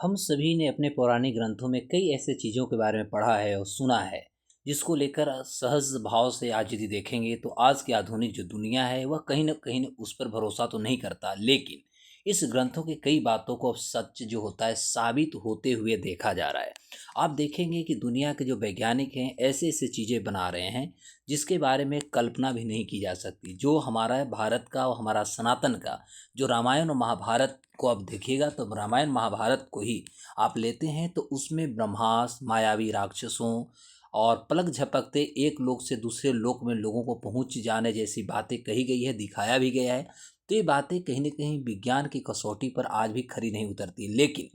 हम सभी ने अपने पौराणिक ग्रंथों में कई ऐसे चीज़ों के बारे में पढ़ा है और सुना है जिसको लेकर सहज भाव से आज यदि देखेंगे तो आज की आधुनिक जो दुनिया है वह कहीं न उस पर भरोसा तो नहीं करता, लेकिन इस ग्रंथों की कई बातों को अब सच जो होता है साबित होते हुए देखा जा रहा है। आप देखेंगे कि दुनिया के जो वैज्ञानिक हैं ऐसे ऐसे चीज़ें बना रहे हैं जिसके बारे में कल्पना भी नहीं की जा सकती। जो हमारा भारत का और हमारा सनातन का जो रामायण और महाभारत को आप देखिएगा तो रामायण महाभारत को ही आप लेते हैं तो उसमें ब्रह्मास्त्र, मायावी राक्षसों और पलक झपकते एक लोक से दूसरे लोक में लोगों को पहुंच जाने जैसी बातें कही गई है, दिखाया भी गया है। तो ये बातें कहीं न कहीं विज्ञान की कसौटी पर आज भी खरी नहीं उतरती, लेकिन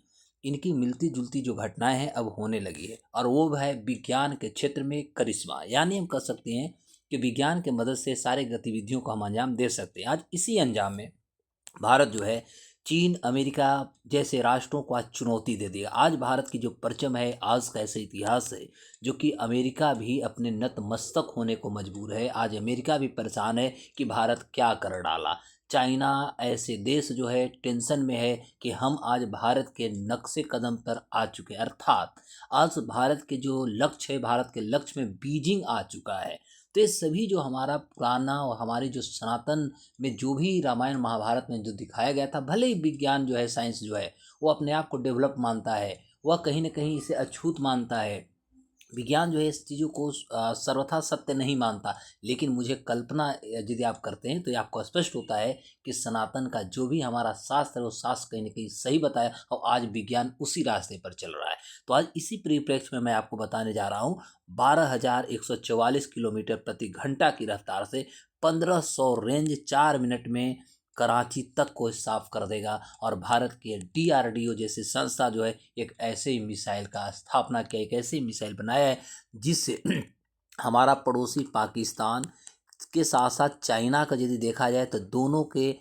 इनकी मिलती-जुलती जो घटनाएँ हैं अब होने लगी है और वो है विज्ञान के क्षेत्र में करिश्मा। यानी हम कह सकते हैं कि विज्ञान की मदद से सारे गतिविधियों को हम अंजाम दे सकते हैं। आज इसी अंजाम में भारत जो है चीन, अमेरिका जैसे राष्ट्रों को आज चुनौती दे दिया। आज भारत की जो परचम है, आज का ऐसा इतिहास है जो कि अमेरिका भी अपने नतमस्तक होने को मजबूर है। आज अमेरिका भी परेशान है कि भारत क्या कर डाला। चाइना ऐसे देश जो है टेंशन में है कि हम आज भारत के नक्शे कदम पर आ चुके हैं, अर्थात आज भारत के जो लक्ष्य है, भारत के लक्ष्य में बीजिंग आ चुका है। तो ये सभी जो हमारा पुराना और हमारी जो सनातन में जो भी रामायण महाभारत में जो दिखाया गया था, भले ही विज्ञान जो है, साइंस जो है वो अपने आप को डेवलप मानता है, वह कहीं न कहीं इसे अछूत मानता है। विज्ञान जो है इस चीज़ों को सर्वथा सत्य नहीं मानता, लेकिन मुझे कल्पना यदि आप करते हैं तो ये आपको स्पष्ट होता है कि सनातन का जो भी हमारा शास्त्र है वो शास्त्र कहीं न कहीं सही बताया और आज विज्ञान उसी रास्ते पर चल रहा है। तो आज इसी परिप्रेक्ष्य में मैं आपको बताने जा रहा हूँ 12,144 किलोमीटर प्रति घंटा की रफ्तार से 1500 रेंज 4 मिनट में कराची तक को साफ कर देगा और भारत के डीआरडीओ जैसी संस्था जो है एक ऐसे ही मिसाइल का स्थापना किया, एक ऐसी मिसाइल बनाया है जिससे हमारा पड़ोसी पाकिस्तान के साथ साथ चाइना का यदि देखा जाए तो दोनों के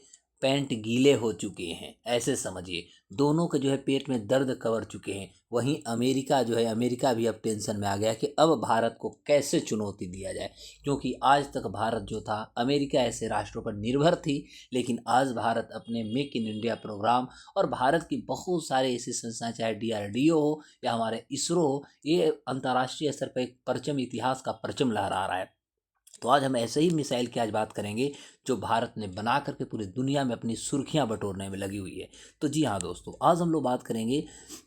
पैंट गीले हो चुके हैं, ऐसे समझिए। दोनों के जो है पेट में दर्द कवर चुके हैं। वहीं अमेरिका जो है, अमेरिका भी अब टेंशन में आ गया कि अब भारत को कैसे चुनौती दिया जाए, क्योंकि आज तक भारत जो था अमेरिका ऐसे राष्ट्रों पर निर्भर थी, लेकिन आज भारत अपने मेक इन इंडिया प्रोग्राम और भारत की बहुत सारे ऐसी संस्थाएं, चाहे डीआरडीओ हो या हमारे इसरो हो, ये अंतर्राष्ट्रीय स्तर पर एक परचम, इतिहास का परचम लहरा रहा है। तो आज हम ऐसे ही मिसाइल की आज बात करेंगे जो भारत ने बना करके पूरी दुनिया में अपनी सुर्खियां बटोरने में लगी हुई है। तो जी हाँ दोस्तों, आज हम लोग बात करेंगे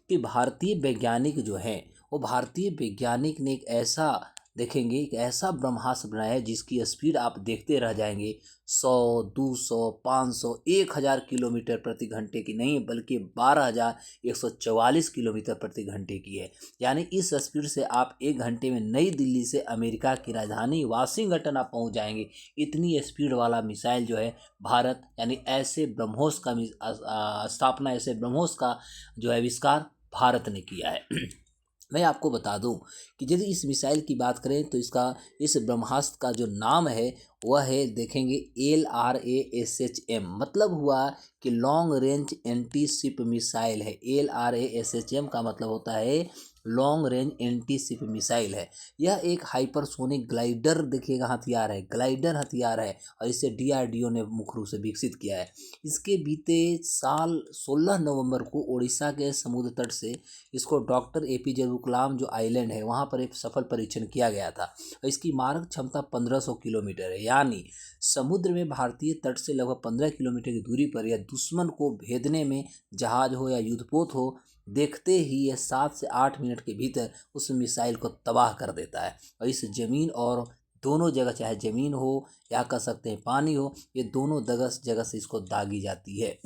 कि भारतीय वैज्ञानिक जो हैं वो भारतीय वैज्ञानिक ने एक ऐसा देखेंगे एक ऐसा ब्रह्मास्त्र बनाया है जिसकी स्पीड आप देखते रह जाएंगे। 100, 200, 500, 1000 किलोमीटर प्रति घंटे की नहीं बल्कि 12,144 किलोमीटर प्रति घंटे की है। यानी इस स्पीड से आप 1 घंटे में नई दिल्ली से अमेरिका की राजधानी वाशिंगटन आप पहुंच जाएंगे। इतनी स्पीड वाला मिसाइल जो है भारत, यानी ऐसे ब्रह्मोस का स्थापना, ऐसे ब्रह्मोस का जो है आविष्कार भारत ने किया है। मैं आपको बता दूं कि यदि इस मिसाइल की बात करें तो इसका, इस ब्रह्मास्त्र का जो नाम है वह है देखेंगे LRASHM, मतलब हुआ कि long range anti ship missile है। LRASHM का मतलब होता है long range anti ship missile है। यह एक हाइपरसोनिक ग्लाइडर देखिएगा हथियार है, ग्लाइडर हथियार है और इसे डीआरडीओ ने मुख्य रूप से विकसित किया है। इसके बीते साल 16 नवंबर को उड़ीसा के समुद्र तट से इसको डॉक्टर एपीजे अब्दुल कलाम जो आइलैंड है वहाँ पर एक सफल परीक्षण किया गया था और इसकी मारक क्षमता 1500 किलोमीटर है। यानी समुद्र में भारतीय तट से लगभग 15 किलोमीटर की दूरी पर यह दुश्मन को भेदने में, जहाज हो या युद्धपोत हो, देखते ही यह 7 से 8 मिनट के भीतर उस मिसाइल को तबाह कर देता है। और इस जमीन और दोनों जगह, चाहे जमीन हो या कह सकते हैं पानी हो, ये दोनों जगह जगह से इसको दागी जाती है।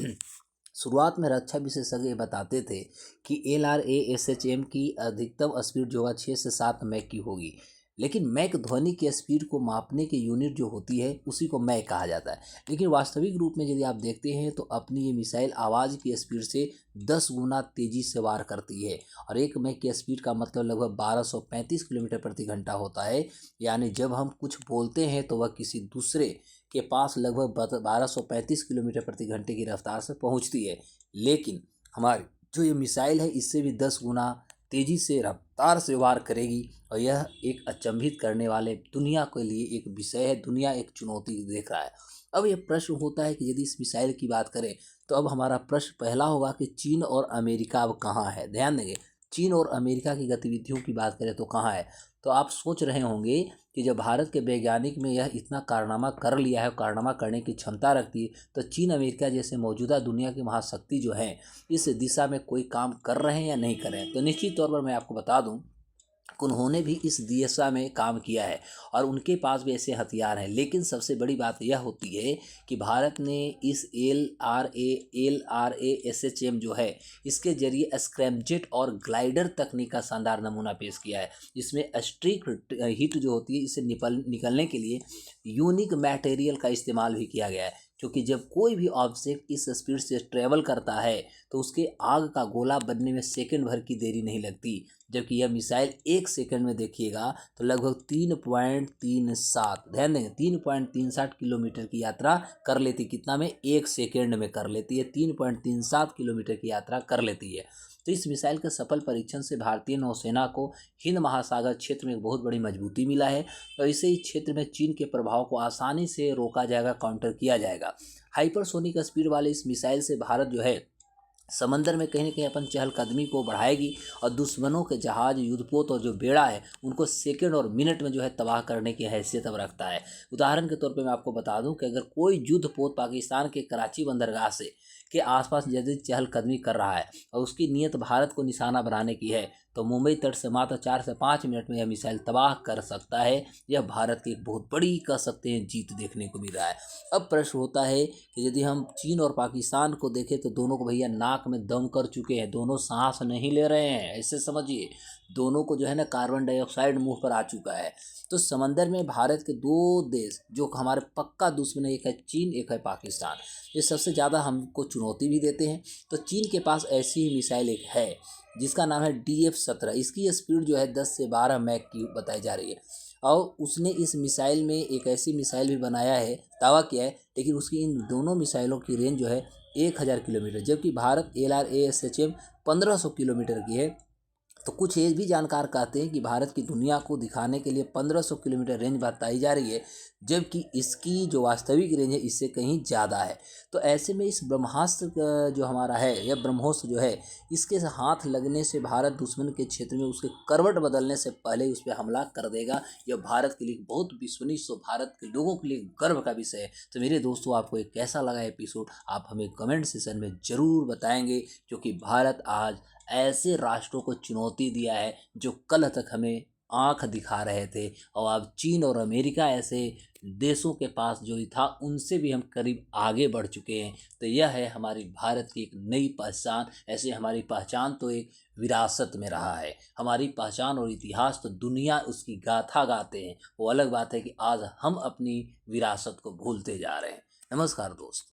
शुरुआत में रक्षा विशेषज्ञ ये बताते थे कि LRASHM की अधिकतम स्पीड जो है 6 से 7 मैक की होगी, लेकिन मैक ध्वनि की स्पीड को मापने की यूनिट जो होती है उसी को मैक कहा जाता है। लेकिन वास्तविक रूप में यदि आप देखते हैं तो अपनी ये मिसाइल आवाज़ की स्पीड से 10 गुना तेज़ी से वार करती है और 1 मैक की स्पीड का मतलब लगभग 1235 किलोमीटर प्रति घंटा होता है। यानी जब हम कुछ बोलते हैं तो वह किसी दूसरे के पास लगभग 1235 किलोमीटर प्रति घंटे की रफ्तार से पहुंचती है, लेकिन हमारी जो ये मिसाइल है इससे भी 10 गुना तेज़ी से रफ्तार से वार करेगी और यह एक अचंभित करने वाले दुनिया के लिए एक विषय है। दुनिया एक चुनौती देख रहा है। अब ये प्रश्न होता है कि यदि इस मिसाइल की बात करें तो अब हमारा प्रश्न पहला होगा कि चीन और अमेरिका अब कहाँ है। ध्यान देंगे, चीन और अमेरिका की गतिविधियों की बात करें तो कहाँ है। तो आप सोच रहे होंगे कि जब भारत के वैज्ञानिक में यह इतना कारनामा कर लिया है, कारनामा करने की क्षमता रखती है, तो चीन अमेरिका जैसे मौजूदा दुनिया की महाशक्ति जो हैं इस दिशा में कोई काम कर रहे हैं या नहीं कर रहे हैं। तो निश्चित तौर पर मैं आपको बता दूं कि उन्होंने भी इस दिशा में काम किया है और उनके पास भी ऐसे हथियार हैं। लेकिन सबसे बड़ी बात यह होती है कि भारत ने इस LRA SHM जो है इसके जरिए स्क्रैमजेट और ग्लाइडर तकनीक का शानदार नमूना पेश किया है। इसमें स्ट्रिक हिट जो होती है इसे निकलने के लिए यूनिक मटेरियल का इस्तेमाल भी किया गया है, क्योंकि जब कोई भी ऑब्जेक्ट इस स्पीड से ट्रेवल करता है तो उसके आग का गोला बनने में सेकंड भर की देरी नहीं लगती, जबकि यह मिसाइल 1 सेकंड में देखिएगा तो लगभग 3.37, ध्यान देंगे, 3.37 किलोमीटर की यात्रा कर लेती। कितना में? 1 सेकंड में कर लेती है, 3.37 किलोमीटर की यात्रा कर लेती है। तो इस मिसाइल के सफल परीक्षण से भारतीय नौसेना को हिंद महासागर क्षेत्र में एक बहुत बड़ी मजबूती मिला है और इसे इस क्षेत्र में चीन के प्रभाव को आसानी से रोका जाएगा, काउंटर किया जाएगा। हाइपरसोनिक स्पीड वाले इस मिसाइल से भारत जो है समंदर में कहीं ना कहीं अपन चहलकदमी को बढ़ाएगी और दुश्मनों के जहाज, युद्धपोत और जो बेड़ा है उनको सेकंड और मिनट में जो है तबाह करने की हैसियत अब रखता है। उदाहरण के तौर पे मैं आपको बता दूं कि अगर कोई युद्धपोत पाकिस्तान के कराची बंदरगाह से के आसपास यदि चहलकदमी कर रहा है और उसकी नीयत भारत को निशाना बनाने की है तो मुंबई तट से मात्र 4 से 5 मिनट में यह मिसाइल तबाह कर सकता है। यह भारत की एक बहुत बड़ी कह सकते हैं जीत देखने को मिल रहा है। अब प्रश्न होता है कि यदि हम चीन और पाकिस्तान को देखें तो दोनों को भैया नाक में दम कर चुके हैं, दोनों सांस नहीं ले रहे हैं, ऐसे समझिए। दोनों को जो है ना कार्बन डाइऑक्साइड मुंह पर आ चुका है। तो समंदर में भारत के दो देश जो हमारे पक्का दुश्मन है, एक है चीन, एक है पाकिस्तान, ये सबसे ज़्यादा हमको चुनौती भी देते हैं। तो चीन के पास ऐसी ही मिसाइल एक है जिसका नाम है DF-17। इसकी स्पीड जो है 10 से 12 मैक की बताई जा रही है और उसने इस मिसाइल में एक ऐसी मिसाइल भी बनाया है, दावा किया है, लेकिन उसकी इन दोनों मिसाइलों की रेंज जो है 1000 किलोमीटर, जबकि भारत LRA-SHM 1500 किलोमीटर की है। तो कुछ ये भी जानकार कहते हैं कि भारत की दुनिया को दिखाने के लिए 1500 किलोमीटर रेंज बताई जा रही है, जबकि इसकी जो वास्तविक रेंज है इससे कहीं ज़्यादा है। तो ऐसे में इस ब्रह्मास्त्र जो हमारा है, यह ब्रह्मोस्त्र जो है, इसके हाथ लगने से भारत दुश्मन के क्षेत्र में उसके करवट बदलने से पहले ही उस पर हमला कर देगा। यह भारत के लिए बहुत विश्वसनीय, भारत के लोगों के लिए गर्व का विषय है। तो मेरे दोस्तों, आपको ये कैसा लगा एपिसोड, आप हमें कमेंट सेशन में ज़रूर बताएंगे, क्योंकि भारत आज ऐसे राष्ट्रों को चुनौती दिया है जो कल तक हमें आंख दिखा रहे थे, और अब चीन और अमेरिका ऐसे देशों के पास जो ही था उनसे भी हम करीब आगे बढ़ चुके हैं। तो यह है हमारी भारत की एक नई पहचान। ऐसे हमारी पहचान तो एक विरासत में रहा है, हमारी पहचान और इतिहास तो दुनिया उसकी गाथा गाते हैं। वो अलग बात है कि आज हम अपनी विरासत को भूलते जा रहे हैं। नमस्कार दोस्त।